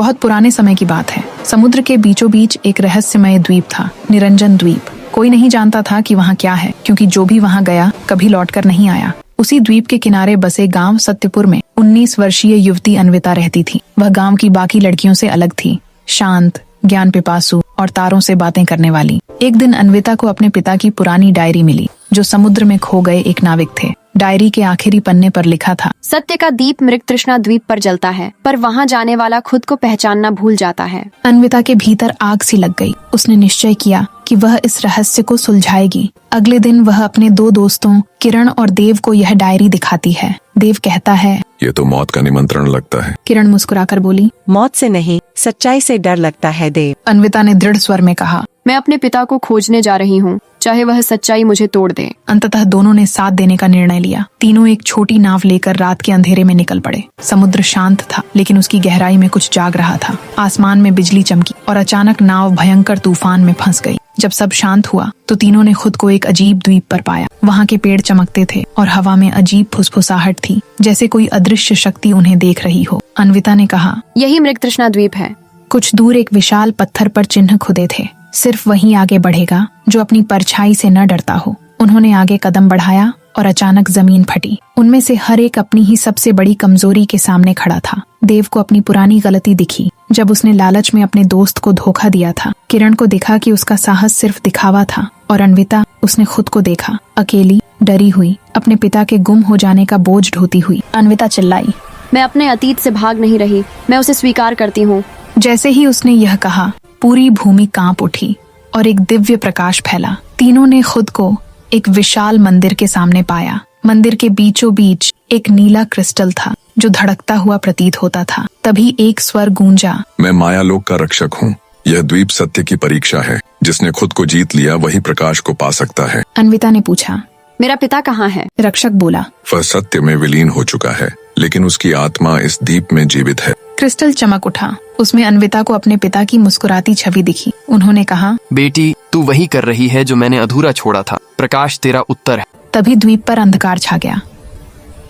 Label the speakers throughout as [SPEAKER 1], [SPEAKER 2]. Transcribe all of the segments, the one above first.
[SPEAKER 1] बहुत पुराने समय की बात है। समुद्र के बीचों बीच एक रहस्यमय द्वीप था, निरंजन द्वीप। कोई नहीं जानता था कि वहाँ क्या है, क्योंकि जो भी वहाँ गया कभी लौटकर नहीं आया। उसी द्वीप के किनारे बसे गांव सत्यपुर में 19 वर्षीय युवती अन्विता रहती थी। वह गांव की बाकी लड़कियों से अलग थी, शांत, ज्ञान पिपासु और तारों से बातें करने वाली। एक दिन अन्विता को अपने पिता की पुरानी डायरी मिली, जो समुद्र में खो गए एक नाविक थे। डायरी के आखिरी पन्ने पर लिखा था,
[SPEAKER 2] सत्य का दीप मृगतृष्णा द्वीप पर जलता है, पर वहाँ जाने वाला खुद को पहचानना भूल जाता है।
[SPEAKER 1] अन्विता के भीतर आग सी लग गई। उसने निश्चय किया कि वह इस रहस्य को सुलझाएगी। अगले दिन वह अपने 2 दोस्तों किरण और देव को यह डायरी दिखाती है। देव कहता है,
[SPEAKER 3] ये तो मौत का निमंत्रण लगता है।
[SPEAKER 1] किरण मुस्कुराकर बोली,
[SPEAKER 4] मौत से नहीं, सच्चाई से डर लगता है देव।
[SPEAKER 1] अन्विता ने दृढ़ स्वर में कहा,
[SPEAKER 2] मैं अपने पिता को खोजने जा रही हूँ, चाहे वह सच्चाई मुझे तोड़ दे।
[SPEAKER 1] अंततः दोनों ने साथ देने का निर्णय लिया। तीनों एक छोटी नाव लेकर रात के अंधेरे में निकल पड़े। समुद्र शांत था, लेकिन उसकी गहराई में कुछ जाग रहा था। आसमान में बिजली चमकी और अचानक नाव भयंकर तूफान में फंस गई। जब सब शांत हुआ तो तीनों ने खुद को एक अजीब द्वीप पर पाया। वहाँ के पेड़ चमकते थे और हवा में अजीब फुसफुसाहट थी, जैसे कोई अदृश्य शक्ति उन्हें देख रही हो। अन्विता ने कहा,
[SPEAKER 2] यही मृगतृष्णा द्वीप है।
[SPEAKER 1] कुछ दूर एक विशाल पत्थर पर चिन्ह खुदे थे। सिर्फ वही आगे बढ़ेगा जो अपनी परछाई से न डरता हो। उन्होंने आगे कदम बढ़ाया और अचानक जमीन फटी। उनमें से हर एक अपनी ही सबसे बड़ी कमजोरी के सामने खड़ा था। देव को अपनी पुरानी गलती दिखी, जब उसने लालच में अपने दोस्त को धोखा दिया था। किरण को दिखा कि उसका साहस सिर्फ दिखावा था, और अन्विता, उसने खुद को देखा, अकेली, डरी हुई, अपने पिता के गुम हो जाने का बोझ ढोती हुई। अन्विता चिल्लाई,
[SPEAKER 2] मैं अपने अतीत से भाग नहीं रही, मैं उसे स्वीकार करती हूँ।
[SPEAKER 1] जैसे ही उसने यह कहा, पूरी भूमि कांप उठी और एक दिव्य प्रकाश फैला। तीनों ने खुद को एक विशाल मंदिर के सामने पाया। मंदिर के बीचों बीच एक नीला क्रिस्टल था, जो धड़कता हुआ प्रतीत होता था। तभी एक स्वर गूंजा,
[SPEAKER 3] मैं मायालोक का रक्षक हूँ। यह द्वीप सत्य की परीक्षा है। जिसने खुद को जीत लिया वही प्रकाश को पा सकता है।
[SPEAKER 1] अन्विता ने पूछा,
[SPEAKER 2] मेरा पिता कहाँ है?
[SPEAKER 1] रक्षक बोला,
[SPEAKER 3] वह सत्य में विलीन हो चुका है, लेकिन उसकी आत्मा इस द्वीप में जीवित है।
[SPEAKER 1] क्रिस्टल चमक उठा। उसमें अन्विता को अपने पिता की मुस्कुराती छवि दिखी। उन्होंने कहा,
[SPEAKER 5] बेटी, तू वही कर रही है जो मैंने अधूरा छोड़ा था। प्रकाश तेरा उत्तर है।
[SPEAKER 1] तभी द्वीप पर अंधकार छा गया।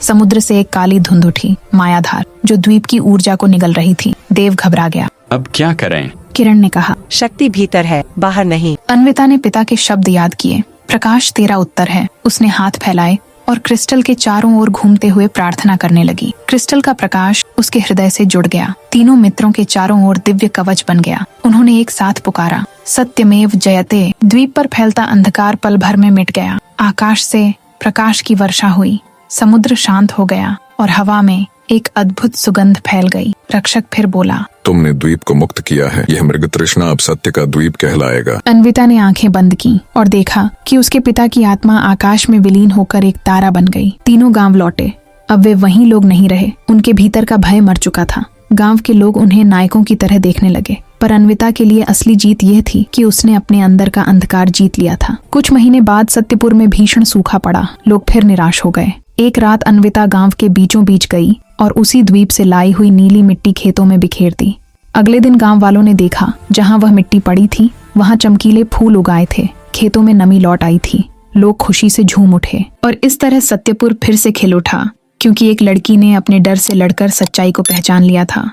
[SPEAKER 1] समुद्र से एक काली धुंध उठी, मायाधार, जो द्वीप की ऊर्जा को निगल रही थी। देव घबरा गया।
[SPEAKER 6] अब क्या करें?
[SPEAKER 1] किरण ने कहा,
[SPEAKER 4] शक्ति भीतर है, बाहर नहीं।
[SPEAKER 1] अन्विता ने पिता के शब्द याद किए। प्रकाश तेरा उत्तर है। उसने हाथ फैलाए और क्रिस्टल के चारों ओर घूमते हुए प्रार्थना करने लगी। क्रिस्टल का प्रकाश उसके हृदय से जुड़ गया। तीनों मित्रों के चारों ओर दिव्य कवच बन गया। उन्होंने एक साथ पुकारा, सत्यमेव जयते। द्वीप पर फैलता अंधकार पल भर में मिट गया। आकाश से प्रकाश की वर्षा हुई। समुद्र शांत हो गया और हवा में एक अद्भुत सुगंध फैल गई। रक्षक फिर बोला,
[SPEAKER 3] तुमने द्वीप को मुक्त किया है। यह मृगतृष्णा अब सत्य का द्वीप कहलाएगा।
[SPEAKER 1] अन्विता ने आंखें बंद की और देखा कि उसके पिता की आत्मा आकाश में विलीन होकर एक तारा बन गई। तीनों गांव लौटे। अब वे वही लोग नहीं रहे। उनके भीतर का भय मर चुका था। गांव के लोग उन्हें नायकों की तरह देखने लगे, पर अन्विता के लिए असली जीत यह थी कि उसने अपने अंदर का अंधकार जीत लिया था। कुछ महीने बाद सत्यपुर में भीषण सूखा पड़ा। लोग फिर निराश हो गए। एक रात अन्विता गांव के बीचों बीच गई और उसी द्वीप से लाई हुई नीली मिट्टी खेतों में बिखेर दी। अगले दिन गांव वालों ने देखा, जहां वह मिट्टी पड़ी थी वहां चमकीले फूल उगाए थे। खेतों में नमी लौट आई थी। लोग खुशी से झूम उठे और इस तरह सत्यपुर फिर से खिल उठा, क्योंकि एक लड़की ने अपने डर से लड़कर सच्चाई को पहचान लिया था।